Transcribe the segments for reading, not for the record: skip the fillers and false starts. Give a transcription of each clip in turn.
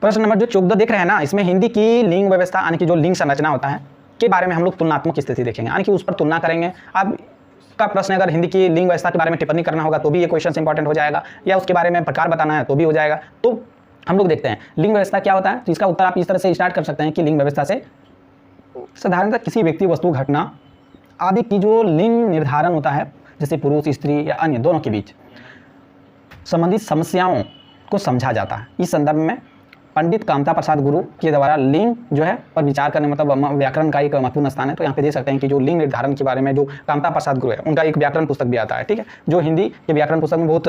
प्रश्न नंबर जो 14 देख रहे हैं ना, इसमें हिंदी की लिंग व्यवस्था यानी कि जो लिंग संरचना होता है के बारे में हम लोग तुलनात्मक स्थिति देखेंगे, यानी कि उस पर तुलना करेंगे। अब का प्रश्न अगर हिंदी की लिंग व्यवस्था के बारे में टिप्पणी करना होगा तो भी ये क्वेश्चन इंपॉर्टेंट हो जाएगा, या उसके बारे में प्रकार बताना है तो भी हो जाएगा। तो हम लोग देखते हैं लिंग व्यवस्था क्या होता है। तो इसका उत्तर आप इस तरह से स्टार्ट कर सकते हैं कि लिंग व्यवस्था से साधारणतः किसी व्यक्ति, वस्तु, घटना आदि की जो लिंग निर्धारण होता है, जैसे पुरुष, स्त्री या अन्य दोनों के बीच संबंधित समस्याओं को समझा जाता है। इस संदर्भ में पंडित कामता प्रसाद गुरु के द्वारा लिंग जो है पर विचार करने, मतलब व्याकरण का एक महत्वपूर्ण स्थान है। तो यहाँ पे देख सकते हैं कि जो लिंग निर्धारण के बारे में जो कामता प्रसाद गुरु है, उनका एक व्याकरण पुस्तक भी आता है, ठीक है, जो हिंदी के व्याकरण पुस्तक में बहुत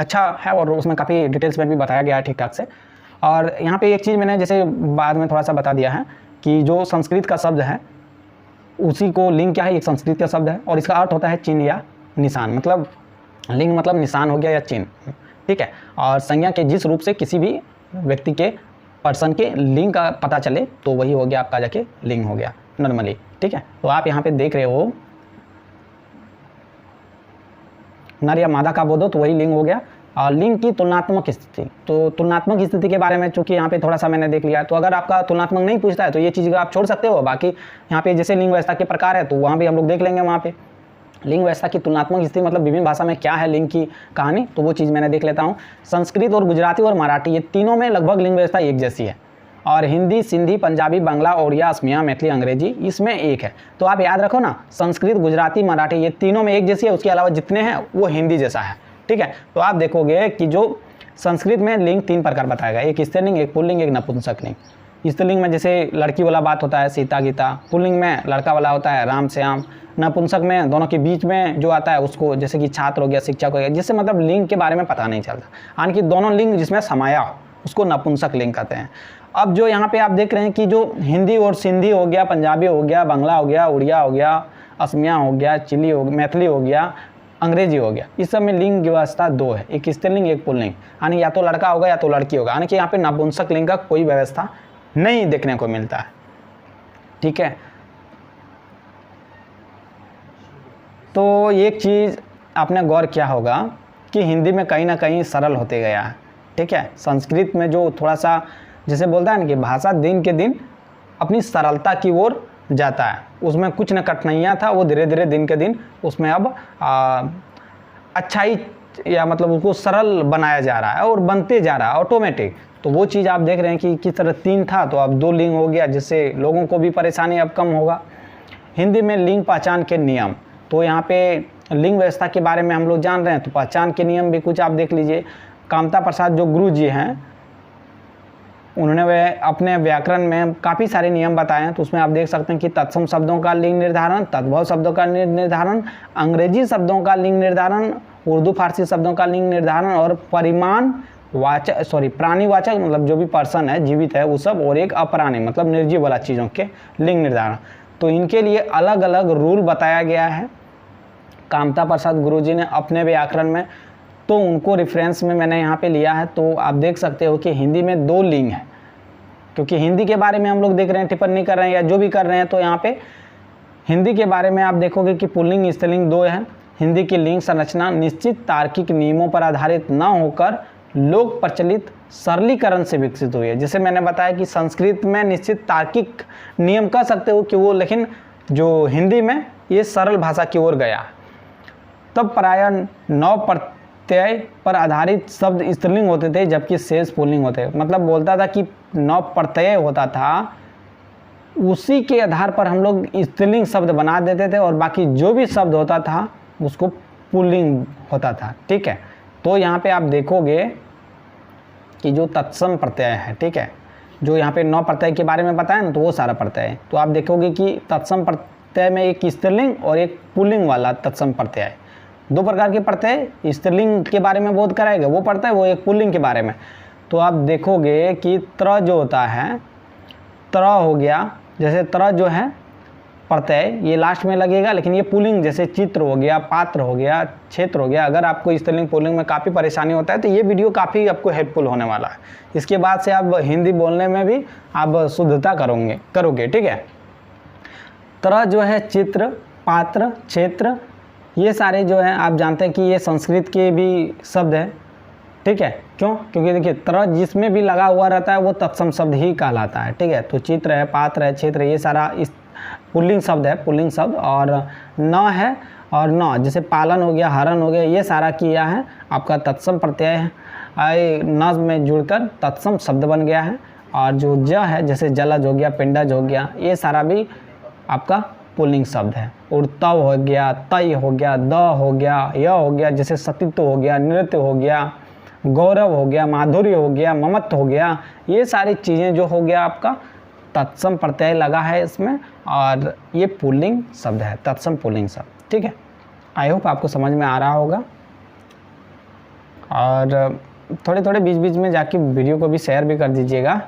अच्छा है और उसमें काफ़ी डिटेल्स में भी बताया गया है ठीक ठाक से। और यहाँ पे एक चीज़ मैंने जैसे बाद में थोड़ा सा बता दिया है कि जो संस्कृत का शब्द है उसी को लिंग क्या है, एक संस्कृत का शब्द है और इसका अर्थ होता है चिन्ह या निशान। मतलब लिंग मतलब निशान हो गया या चिन्ह, ठीक है। और संज्ञा के जिस रूप से किसी भी व्यक्ति के, पर्सन के लिंग का पता चले तो वही हो गया आपका जाके लिंग हो गया नॉर्मली, ठीक है। तो आप यहाँ पे देख रहे हो नर या मादा का बोध हो तो वही लिंग हो गया। और लिंग की तुलनात्मक स्थिति, तो तुलनात्मक स्थिति के बारे में चूंकि यहाँ पे थोड़ा सा मैंने देख लिया है, तो अगर आपका तुलनात्मक नहीं पूछता है तो ये चीज़ आप छोड़ सकते हो। बाकी यहाँ पे जैसे लिंग व्यवस्था के प्रकार है तो वहाँ भी हम लोग देख लेंगे। वहाँ पे लिंग व्यवस्था की तुलनात्मक स्थिति मतलब विभिन्न भाषा में क्या है लिंग की कहानी, तो वो चीज़ मैंने देख लेता हूँ। संस्कृत और गुजराती और मराठी ये तीनों में लगभग लिंग व्यवस्था एक जैसी है, और हिंदी, सिंधी, पंजाबी, बांग्ला, ओडिया, असमिया, मैथिली, अंग्रेजी इसमें एक है। तो आप याद रखो ना, संस्कृत, गुजराती, मराठी ये तीनों में एक जैसी है, उसके अलावा जितने हैं वो हिंदी जैसा है, ठीक है। तो आप देखोगे कि जो संस्कृत में लिंग 3 प्रकार बताया गया, एक स्त्रीलिंग, एक पुल्लिंग, एक नपुंसकलिंग। स्त्रीलिंग में जैसे लड़की वाला बात होता है सीता गीता, पुल्लिंग में लड़का वाला होता है राम श्याम, नपुंसक में दोनों के बीच में जो आता है उसको जैसे कि छात्र हो गया, शिक्षक हो गया, जिससे मतलब लिंग के बारे में पता नहीं चलता, यानी कि दोनों लिंग जिसमें समाया हो उसको नपुंसक लिंग कहते हैं। अब जो यहाँ पे आप देख रहे हैं कि जो हिंदी और सिंधी हो गया, पंजाबी हो गया, बांग्ला हो गया, उड़िया हो गया, असमिया हो गया, चिली हो गया, मैथिली हो गया, अंग्रेजी हो गया, इस सब में लिंग व्यवस्था 2 है, एक स्त्रीलिंग एक पुल्लिंग, यानी या तो लड़का होगा या तो लड़की होगा, यानी कि यहाँ पे नपुंसक लिंग का कोई व्यवस्था नहीं देखने को मिलता है, ठीक है। तो एक चीज़ आपने गौर किया होगा कि हिंदी में कहीं ना कहीं सरल होते गया है, ठीक है। संस्कृत में जो थोड़ा सा जैसे बोलता है ना कि भाषा दिन के दिन अपनी सरलता की ओर जाता है, उसमें कुछ न कठिनाइयाँ था, वो धीरे धीरे दिन के दिन उसमें अब अच्छाई या मतलब उसको सरल बनाया जा रहा है और बनते जा रहा है ऑटोमेटिक। तो वो चीज़ आप देख रहे हैं कि किस तरह 3 था तो अब 2 लिंग हो गया, जिससे लोगों को भी परेशानी अब कम होगा। हिंदी में लिंग पहचान के नियम, तो यहाँ पे लिंग व्यवस्था के बारे में हम लोग जान रहे हैं तो पहचान के नियम भी कुछ आप देख लीजिए। कामता प्रसाद जो गुरु जी हैं उन्होंने वह अपने व्याकरण में काफ़ी सारे नियम बताए हैं, तो उसमें आप देख सकते हैं कि तत्सम शब्दों का लिंग निर्धारण, तद्भव शब्दों का निर्धारण, अंग्रेजी शब्दों का लिंग निर्धारण, उर्दू फारसी शब्दों का लिंग निर्धारण और प्राणीवाचक मतलब जो भी पर्सन है जीवित है वो सब, और एक अप्राणी मतलब निर्जीव वाला चीज़ों के लिंग निर्धारण। तो इनके लिए अलग अलग रूल बताया गया है कामता प्रसाद गुरुजी ने अपने व्याकरण में, तो उनको रेफरेंस में मैंने यहाँ पे लिया है। तो आप देख सकते हो कि हिंदी में 2 लिंग है, क्योंकि हिंदी के बारे में हम लोग देख रहे हैं, टिप्पणी कर रहे हैं या जो भी कर रहे हैं, तो यहाँ पे हिंदी के बारे में आप देखोगे कि पुल्लिंग स्त्रीलिंग 2 है। हिंदी की लिंग संरचना निश्चित तार्किक नियमों पर आधारित न होकर लोक प्रचलित सरलीकरण से विकसित हुई है। जैसे मैंने बताया कि संस्कृत में निश्चित तार्किक नियम कह सकते हो कि वो, लेकिन जो हिंदी में ये सरल भाषा की ओर गया। तब प्रायः 9 प्रत्यय पर आधारित शब्द स्त्रीलिंग होते थे जबकि शेष पुल्लिंग होते, मतलब बोलता था कि 9 प्रत्यय होता था, उसी के आधार पर हम लोग स्त्रीलिंग शब्द बना देते थे और बाकी जो भी शब्द होता था उसको पुल्लिंग होता था, ठीक है। तो यहाँ पे आप देखोगे कि जो तत्सम प्रत्यय है, ठीक है, जो यहाँ पे 9 प्रत्यय के बारे में बताया ना, तो वो सारा प्रत्यय है। तो आप देखोगे कि तत्सम प्रत्यय में एक स्त्रीलिंग और एक पुल्लिंग वाला तत्सम प्रत्यय है। 2 प्रकार के प्रत्यय, स्त्रीलिंग के बारे में बोध कराएगा वो पढ़ता है, वो एक पुल्लिंग के बारे में। तो आप देखोगे कि त्र जो होता है, त्र हो गया, जैसे त्र जो है प्रत्यय ये लास्ट में लगेगा, लेकिन ये पुल्लिंग, जैसे चित्र हो गया, पात्र हो गया, क्षेत्र हो गया। अगर आपको स्त्रीलिंग पुल्लिंग में काफ़ी परेशानी होता है तो ये वीडियो काफ़ी आपको हेल्पफुल होने वाला है। इसके बाद से आप हिंदी बोलने में भी आप शुद्धता करोगे, ठीक है। त्र जो है चित्र, पात्र, क्षेत्र, ये सारे जो हैं आप जानते हैं कि ये संस्कृत के भी शब्द है, ठीक है। क्यों? क्योंकि देखिए त्र जिसमें भी लगा हुआ रहता है वो तत्सम शब्द ही कहलाता है। ठीक है, तो चित्र है, पात्र है, क्षेत्र, ये सारा इस पुल्लिंग शब्द है, पुल्लिंग शब्द। और न है और न, जैसे पालन हो गया, हरण हो गया, ये सारा किया है आपका तत्सम प्रत्यय है, न में जुड़कर तत्सम शब्द बन गया है। और जो ज है, जैसे जलज हो गया, पिंडज हो गया, ये सारा भी आपका पुल्लिंग शब्द है। और तव हो गया, तय हो गया, द हो गया, य हो गया, जैसे सतीत्व हो गया, नृत्य हो गया, गौरव हो गया, माधुर्य हो गया, ममत्व हो गया, ये सारी चीज़ें जो हो गया आपका तत्सम प्रत्यय लगा है इसमें, और ये पुल्लिंग शब्द है, तत्सम पुल्लिंग शब्द। ठीक है, आई होप आपको समझ में आ रहा होगा। और थोड़े थोड़े बीच बीच में जाके वीडियो को भी शेयर भी कर दीजिएगा।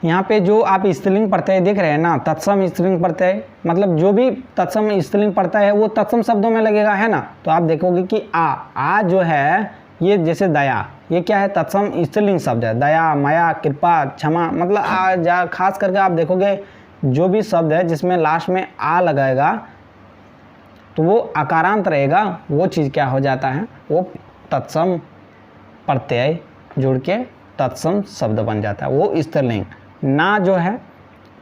यहाँ पे जो आप स्त्रीलिंग प्रत्यय देख रहे हैं ना, तत्सम स्त्रीलिंग प्रत्यय, मतलब जो भी तत्सम स्त्रीलिंग प्रत्यय है वो तत्सम शब्दों में लगेगा, है ना। तो आप देखोगे कि आ जो है ये जैसे दया, ये क्या है, तत्सम स्त्रीलिंग शब्द है। दया, माया, कृपा, क्षमा, मतलब खास करके आप देखोगे जो भी शब्द है जिसमें लास्ट में आ लगाएगा तो वो आकारांत रहेगा, वो चीज़ क्या हो जाता है, वो तत्सम प्रत्यय जुड़ के तत्सम शब्द बन जाता है, वो स्त्रीलिंग। ना जो है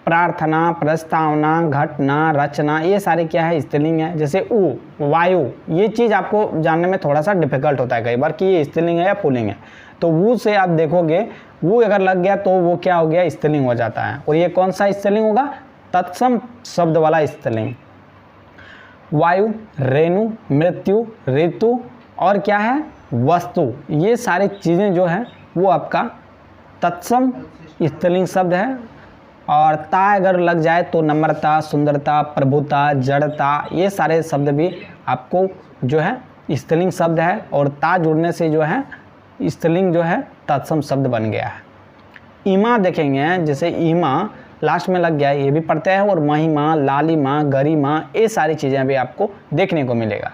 प्रार्थना, प्रस्तावना, घटना, रचना, ये सारे क्या है, स्त्रीलिंग है। जैसे उ, वायु, ये चीज़ आपको जानने में थोड़ा सा डिफिकल्ट होता है कई बार कि ये स्त्रीलिंग है या पुल्लिंग है। तो वो से आप देखोगे वो अगर लग गया तो वो क्या हो गया, स्त्रीलिंग हो जाता है। और ये कौन सा स्त्रीलिंग होगा, तत्सम शब्द वाला स्त्रीलिंग। वायु, रेणु, मृत्यु, ऋतु और क्या है, वस्तु, ये सारी चीज़ें जो है वो आपका तत्सम स्त्रीलिंग शब्द है। और ता अगर लग जाए तो नम्रता, सुंदरता, प्रभुता, जड़ता, ये सारे शब्द भी आपको जो है स्त्रीलिंग शब्द है। और ता जुड़ने से जो है स्त्रीलिंग जो है तत्सम शब्द बन गया है। ईमा देखेंगे, जैसे ईमा लास्ट में लग गया, ये भी प्रत्यय है। और महिमा, लालिमा, गरिमा, ये सारी चीज़ें भी आपको देखने को मिलेगा।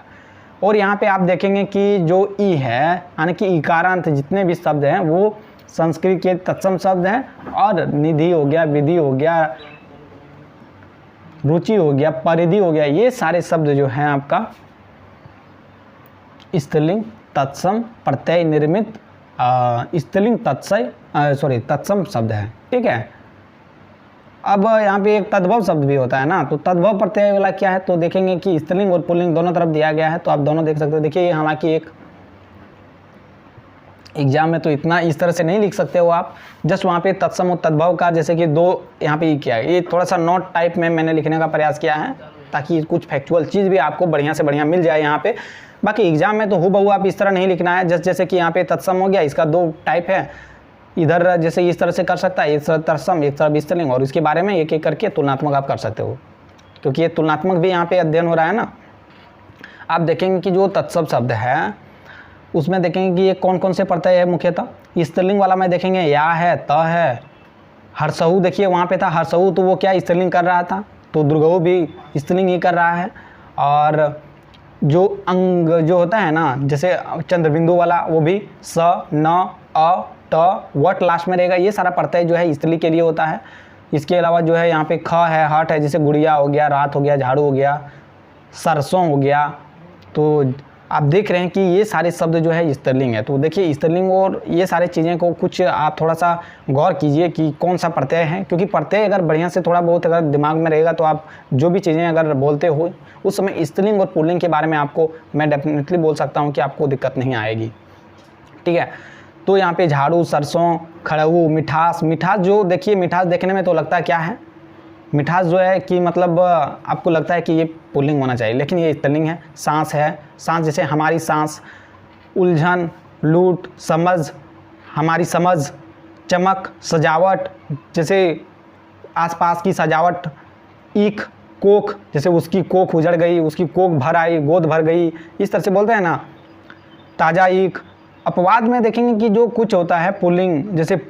और यहाँ पे आप देखेंगे कि जो ई है, यानी कि इकारांत जितने भी शब्द हैं वो संस्कृत के तत्सम शब्द हैं। और निधि हो गया, विधि हो गया, रुचि हो गया, परिधि हो गया, ये सारे शब्द जो हैं आपका स्त्रीलिंग तत्सम प्रत्यय निर्मित स्त्रीलिंग तत्सम शब्द है। ठीक है, अब यहाँ पे एक तद्भव शब्द भी होता है ना, तो तद्भव प्रत्यय वाला क्या है, तो देखेंगे कि स्त्रीलिंग और पुल्लिंग दोनों तरफ दिया गया है, तो आप दोनों देख सकते हो। देखिए हालांकि एक एग्जाम में तो इतना इस तरह से नहीं लिख सकते हो आप, जस्ट वहाँ पे तत्सम और तद्भव का जैसे कि दो यहाँ पे किया है, ये थोड़ा सा नोट टाइप में मैंने लिखने का प्रयास किया है ताकि कुछ फैक्चुअल चीज़ भी आपको बढ़िया से बढ़िया मिल जाए यहाँ पे। बाकी एग्जाम में तो हूबहू आप इस तरह नहीं लिखना है, जैसे कि यहाँ पे तत्सम हो गया, इसका दो टाइप है, इधर जैसे इस तरह से कर सकता है, एक तरफ तत्सम, एक तरफ स्त्रीलिंग, और इसके बारे में एक एक करके तुलनात्मक आप कर सकते हो, क्योंकि ये तुलनात्मक भी यहाँ पे अध्ययन हो रहा है ना। आप देखेंगे कि जो तत्सम शब्द है उसमें देखेंगे कि ये कौन कौन से प्रत्यय है मुख्यतः। स्त्रीलिंग वाला में देखेंगे या है, त है, हर्षहु, देखिए वहाँ पे था हर्षहु, तो वो क्या स्त्रीलिंग कर रहा था, तो दुर्गहु भी स्त्रीलिंग ही कर रहा है। और जो अंग जो होता है ना, जैसे चंद्रबिंदु वाला, वो भी स, न, अ, ट, वट लास्ट में रहेगा, ये सारा प्रत्यय जो है स्त्री के लिए होता है। इसके अलावा जो है यहाँ पे ख है, हट है, जैसे गुड़िया हो गया, रात हो गया, झाड़ू हो गया, सरसों हो गया। तो आप देख रहे हैं कि ये सारे शब्द जो है स्त्रीलिंग है। तो देखिए स्त्रीलिंग और ये सारे चीज़ें को कुछ आप थोड़ा सा गौर कीजिए कि कौन सा प्रत्यय है, क्योंकि प्रत्यय अगर बढ़िया से थोड़ा बहुत अगर दिमाग में रहेगा तो आप जो भी चीज़ें अगर बोलते हो उस समय स्त्रीलिंग और पुल्लिंग के बारे में आपको मैं डेफिनेटली बोल सकता हूँ कि आपको दिक्कत नहीं आएगी। ठीक है, तो यहाँ पे झाड़ू, सरसों, खड़ऊ, मिठास, मिठास जो देखिए, मिठास देखने में तो लगता है क्या है, मिठास जो है कि मतलब आपको लगता है कि ये पुल्लिंग होना चाहिए, लेकिन ये स्त्रीलिंग है। सांस है, सांस जैसे हमारी सांस, उलझन, लूट, समझ, हमारी समझ, चमक, सजावट, जैसे आसपास की सजावट, ईख, कोख, जैसे उसकी कोख उजड़ गई, उसकी कोख भर आई, गोद भर गई, इस तरह से बोलते हैं ना, ताज़ा ईख। अपवाद में देखेंगे कि जो कुछ होता है पुल्लिंग, जैसे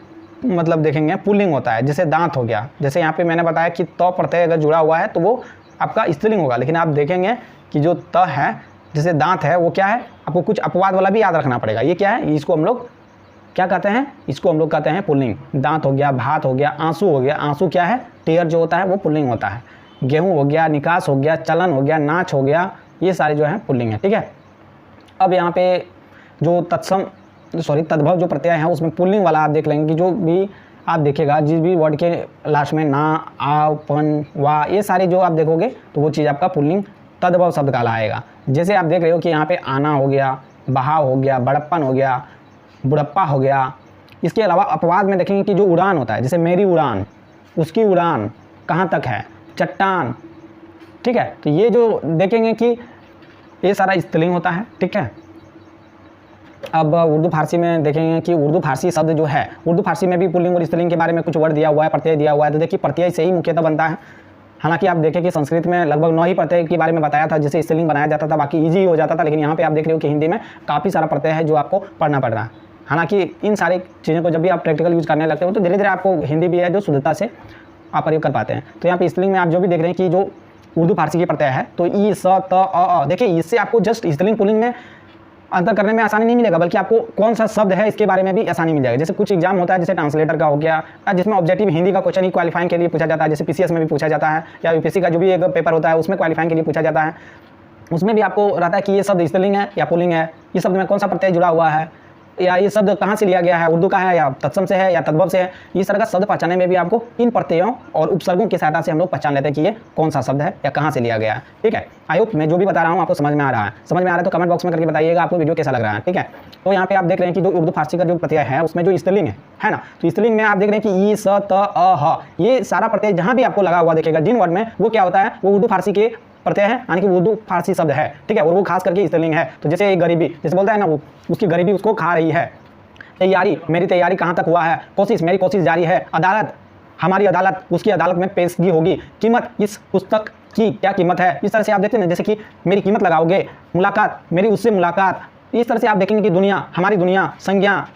मतलब देखेंगे पुल्लिंग होता है, जैसे दांत हो गया, जैसे यहाँ पे मैंने बताया कि त प्रत्यय अगर जुड़ा हुआ है तो वो आपका स्त्रीलिंग होगा। लेकिन आप देखेंगे कि जो त है, जैसे दांत है, वो क्या है, आपको कुछ अपवाद वाला भी याद रखना पड़ेगा। ये क्या है, इसको हम लोग क्या कहते हैं, इसको हम लोग कहते हैं पुल्लिंग। दांत हो गया, भात हो गया, आंसू हो गया, आंसू क्या है, टेयर जो होता है वो पुल्लिंग होता है। गेहूँ हो गया, निकास हो गया, चलन हो गया, नाच हो गया, ये सारे जो है पुल्लिंग है। ठीक है, अब यहाँ पे जो तद्भव जो प्रत्यय है उसमें पुल्लिंग वाला आप देख लेंगे कि जो भी आप देखेगा जिस भी वर्ड के लास्ट में ना, आ, पन, वा, ये सारे जो आप देखोगे तो वो चीज़ आपका पुल्लिंग तद्भव शब्द कहलाएगा। जैसे आप देख रहे हो कि यहाँ पे आना हो गया, बहाव हो गया, बड़प्पन हो गया, बुढ़प्पा हो गया। इसके अलावा अपवाद में देखेंगे कि जो उड़ान होता है, जैसे मेरी उड़ान, उसकी उड़ान कहाँ तक है, चट्टान, ठीक है। तो ये जो देखेंगे कि ये सारा स्त्रीलिंग होता है, ठीक है। अब उर्दू फारसी में देखेंगे कि उर्दू फारसी शब्द जो है, उर्दू फारसी में भी पुल्लिंग और स्त्रीलिंग के बारे में कुछ वर्ड दिया हुआ है, प्रत्यय दिया हुआ है। तो देखिए प्रत्यय से ही मुख्यतः बनता है। हालांकि आप देखें कि संस्कृत में लगभग 9 ही प्रत्यय के बारे में बताया था जिसे स्त्रीलिंग बनाया जाता था, बाकी ईजी हो जाता था। लेकिन यहाँ पे आप देख रहे हो कि हिंदी में काफ़ी सारा प्रत्यय है जो आपको पढ़ना पड़ रहा है। हालांकि इन सारी चीज़ों को जब भी आप प्रैक्टिकल यूज करने लगते हो तो धीरे धीरे आपको हिंदी भी है जो शुद्धता से आप प्रयोग कर पाते हैं। तो यहाँ पे स्त्रीलिंग में आप जो भी देख रहे हैं कि जो उर्दू फारसी की प्रत्यय है, तो ई, स, त, अ, देखिए इससे आपको जस्ट स्त्रीलिंग पुल्लिंग में अंतर करने में आसानी नहीं मिलेगा, बल्कि आपको कौन सा शब्द है इसके बारे में भी आसानी मिल जाएगा। जैसे कुछ एग्जाम होता है जैसे ट्रांसलेटर का हो गया, जिसमें ऑब्जेक्टिव हिंदी का क्वेश्चन ही क्वालिफाइंग के लिए पूछा जाता है, जैसे पीसीएस में भी पूछा जाता है, या यूपीएससी का जो भी एक पेपर होता है उसमें क्वालिफाइंग के लिए पूछा जाता है। उसमें भी आपको रहता है कि ये शब्द स्त्रीलिंग है या पुल्लिंग है, ये शब्द में कौन सा प्रत्यय जुड़ा हुआ है, या ये शब्द कहाँ से लिया गया है, उर्दू का है या तत्सम से है या तद्भव से है। इस तरह का शब्द पहचानने में भी आपको इन प्रत्ययों और उपसर्गों की सहायता से हम लोग पहचान लेते हैं कि ये कौन सा शब्द है या कहाँ से लिया गया है, ठीक है। आई होप मैं जो भी बता रहा हूँ आपको समझ में आ रहा है। समझ में आ रहा है तो कमेंट बॉक्स में करके बताइएगा आपको वीडियो कैसा लग रहा है, ठीक है। तो यहाँ पे आप देख रहे हैं कि जो उर्दू फारसी का जो प्रत्यय है उसमें जो स्त्रीलिंग है ना, तो स्त्रीलिंग में आप देख रहे हैं कि ई, स, त, अ, ह, ये सारा प्रत्यय जहाँ भी आपको लगा हुआ देखेगा जिन वर्ड में, वो क्या होता है, वो उर्दू फारसी के प्रत्यय है, यानी कि उर्दू फारसी शब्द है, ठीक है। और वो खास करके स्त्रीलिंग है। तो जैसे गरीबी, जैसे बोलता है ना, वो उसकी गरीबी उसको खा रही है। तैयारी, मेरी तैयारी कहाँ तक हुआ है। कोशिश, मेरी कोशिश जारी है। अदालत, हमारी अदालत, उसकी अदालत में पेशगी होगी। कीमत, इस पुस्तक की क्या कीमत है। इस तरह से आप देखते हैं जैसे कि मेरी कीमत लगाओगे। मुलाकात, मेरी उससे मुलाकात। इस तरह से आप देखेंगे कि दुनिया, हमारी दुनिया। संज्ञा,